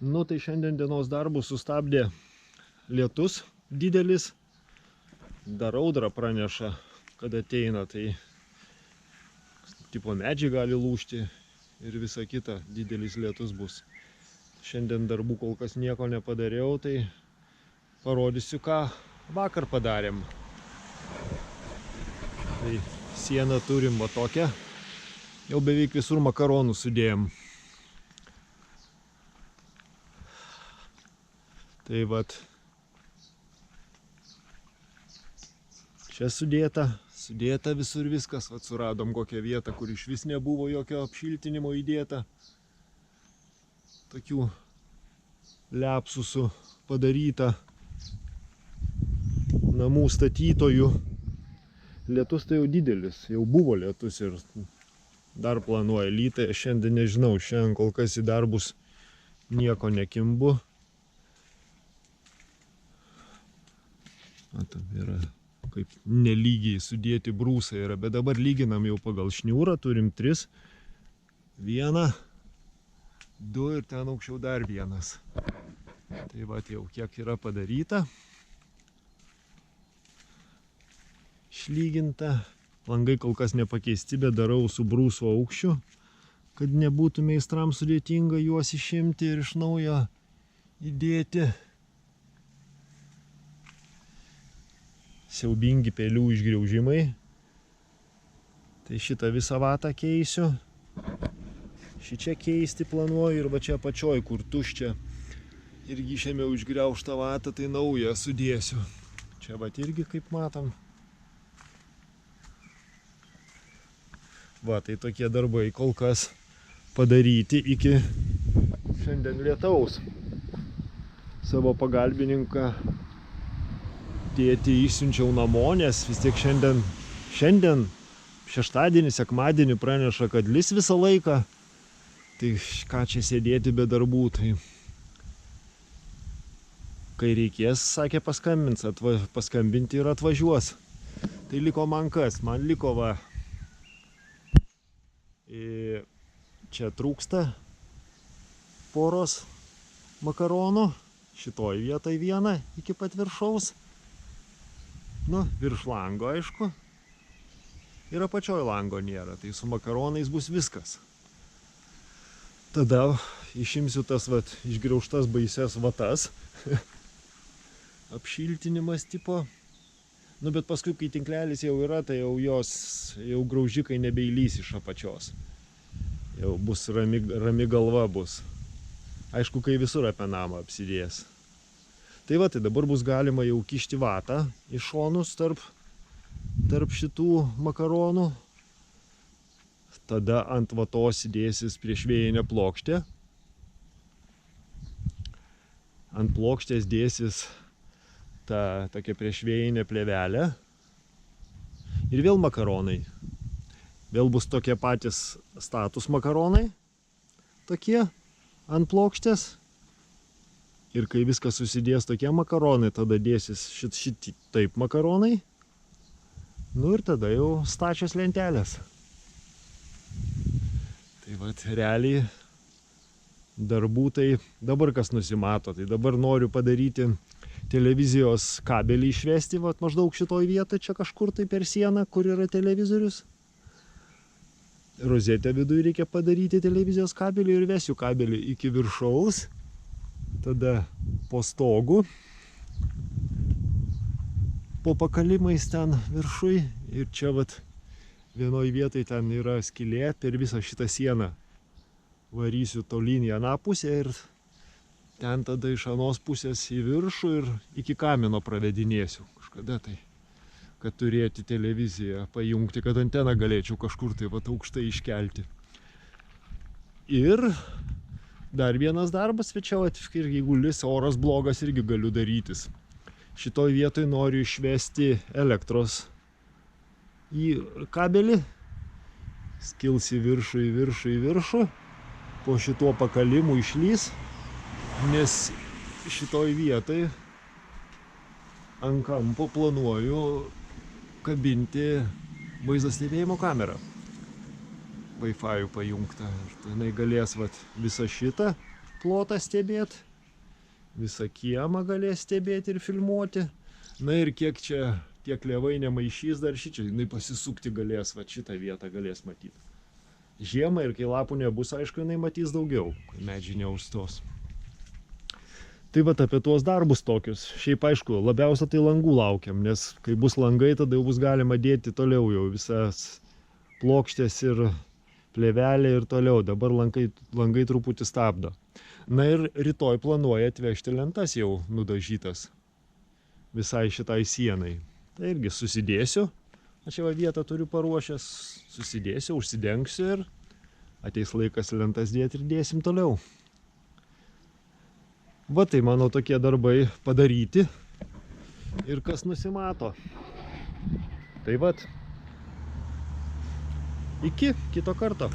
Nu, tai šiandien dienos darbus sustabdė lietus didelis. Dar audra praneša, kad ateina, tai tipo medžiai gali lūžti ir visa kita, didelis lietus bus. Šiandien darbų kol kas nieko nepadariau, tai parodysiu, ką vakar padarėm. Tai sieną turim va tokią, jau beveik visur makaronų sudėjom. Tai vat, čia sudėta visur viskas, vat suradom kokią vietą, kur iš vis nebuvo jokio apšiltinimo įdėta. Tokių liapsusų padaryta namų statytojų. Lietus tai jau didelis, jau buvo lietus ir dar planuoja lytą. Šiandien nežinau, šiandien kol kas į darbus nieko nekimbu. Matom, yra kaip nelygiai sudėti brūsai yra, bet dabar lyginam jau pagal šniūrą, turim 3. 1, 2 ir ten aukščiau dar 1. Tai va, jau kiek yra padaryta. Išlyginta. Langai kol kas nepakeisti, bet darau su brūso aukščiu, kad nebūtų meistrams sudėtinga juos išimti ir iš naujo įdėti. Siaubingi pelių išgriaužimai. Tai šitą visą vatą keisiu. Šičia keisti planuoju ir va čia apačioj, kur tuščia. Irgi išėmiau išgriaužtą vatą, tai naują sudėsiu. Čia va irgi kaip matom. Va, tai tokie darbai kol kas padaryti iki šiandien lietaus. Savo pagalbininką tėtį išsiunčiau namo, nes vis tiek šiandien šeštadienį, sekmadienį praneša, kad lis visą laiką. Tai ką čia sėdėti be darbų, tai kai reikės, sakė, paskambinti ir atvažiuos. Tai liko man kas? Man liko va, čia trūksta poros makaronų, šitoj vietoj 1 iki pat viršaus. Nu, virš lango, aišku. Ir apačioj lango nėra, tai su makaronais bus viskas. Tada išimsiu tas vat išgriaužtas baisias vatas. Apšiltinimas tipo. Nu, bet paskui, kai tinklelis jau yra, tai jau graužikai nebeįlys iš apačios. Jau bus rami galva bus. Aišku, kai visur apie namą apsidės. Tai va, tai dabar bus galima jau kišti vatą į šonus tarp šitų makaronų. Tada ant vatos įdėsis priešvėjinė plokštė. Ant plokštės dėsis ta tokia priešvėjinė plėvelė. Ir vėl makaronai. Vėl bus tokie patys status makaronai. Tokie ant plokštės. Ir kai viskas susidės tokie makaronai, tada dėsis taip makaronai. Nu ir tada jau stačios lentelės. Tai vat, realiai darbų tai dabar kas nusimato. Tai dabar noriu padaryti televizijos kabelį išvesti, vat maždaug šitoj vietoj, čia kažkur tai per sieną, kur yra televizorius. Rozetę viduje reikia padaryti televizijos kabelį ir vesiu kabelį iki viršaus. Tada po stogu, po pakalimais ten viršui ir čia vat vienoj vietoj ten yra skylė, per visą šitą sieną varysiu tolyn į aną pusę ir ten tada iš anos pusės į viršų ir iki kamino pravedinėsiu kažkada tai, kad turėti televiziją pajungti, kad anteną galėčiau kažkur tai vat aukštai iškelti. Ir dar vienas darbas, čia jeigu lis oras blogas, irgi galiu darytis. Šitoj vietoj noriu išvesti elektros į kabelį. Skils į viršų. Po šituo pakalimu išlys, nes šitoj vietoj ant kampo planuoju kabinti vaizdo stebėjimo kamerą. Wi-Fi pajungta. Ir jinai galės vat, visą šitą plotą stebėti. Visą kiemą galės stebėti ir filmuoti. Na ir kiek čia tie klevai nemaišys dar šičia, jinai pasisukti galės, va šitą vietą galės matyti. Žiemą ir kai lapų nebus, aišku, jinai matys daugiau, kai medžiai neužstos. Tai vat apie tuos darbus tokius. Šiaip aišku, labiausia tai langų laukiam, nes kai bus langai, tada jau bus galima dėti toliau jau visas plokštės ir plėvelė ir toliau. Dabar langai truputį stabdo. Na ir rytoj planuoja atvežti lentas jau nudažytas visai šitai sienai. Tai irgi susidėsiu. Aš jau vietą turiu paruošęs. Susidėsiu, užsidengsiu ir ateis laikas lentas dėti ir dėsim toliau. Va tai mano tokie darbai padaryti ir kas nusimato. Tai vat. Iki kito karto.